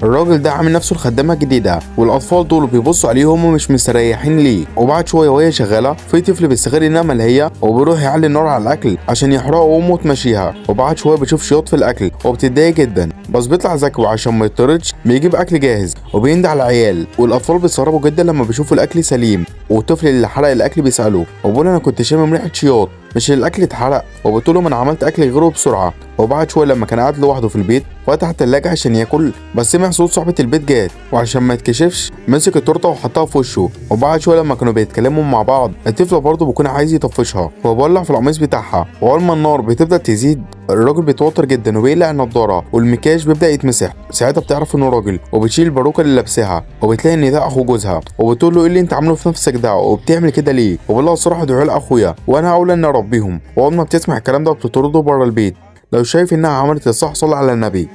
الراجل ده عامل نفسه الخدامه الجديده، والاطفال دول بيبصوا عليه وهم مش مستريحين ليه. وبعد شويه وهي شغاله في طفل بيستغل انها ملهيه وبيروح يعلي النار على الاكل عشان يحرقه امه وتمشيها. وبعد شويه بيشوف شياط في الاكل وبتتضايق جدا، بس بيطلع ذكي وعشان ما يطردش بيجيب اكل جاهز وبيندى على العيال. والاطفال بيستغربوا جدا لما بيشوفوا الاكل سليم، والطفل اللي حرق الاكل بيساله وبيقول انا كنت شامم ريحه شياط مش الاكل اتحرق، وبتقول له ما انا عملت اكل غيره بسرعه. وبعد شويه لما كان قاعد لوحده في البيت فتح التلاجة عشان ياكل، بس سمع صوت صاحبه البيت جات، وعشان ما يتكشفش مسك التورته وحطها في وشه. وبعد شويه لما كانوا بيتكلموا مع بعض الطفل برضه بيكون عايز يطفشها وبيولع في القميص بتاعها. واول ما النار بتبدا تزيد الراجل بيتوتر جدا وبيقلع النضاره والمكياج بيبدا يتمسح. ساعتها بتعرف انه راجل وبتشيل الباروكه اللي لابسها، وبتلاقي ان ده اخو جوزها، وبتقول له ايه اللي انت عامله في نفسك ده وبتعمل كده ليه؟ وبيقول لها الصراحه دول عيال اخويا وانا اولى اني اربيهم. واول ما بتسمع الكلام ده بتطرده بره البيت. لو شايف انها عملت الصح صلي على النبي.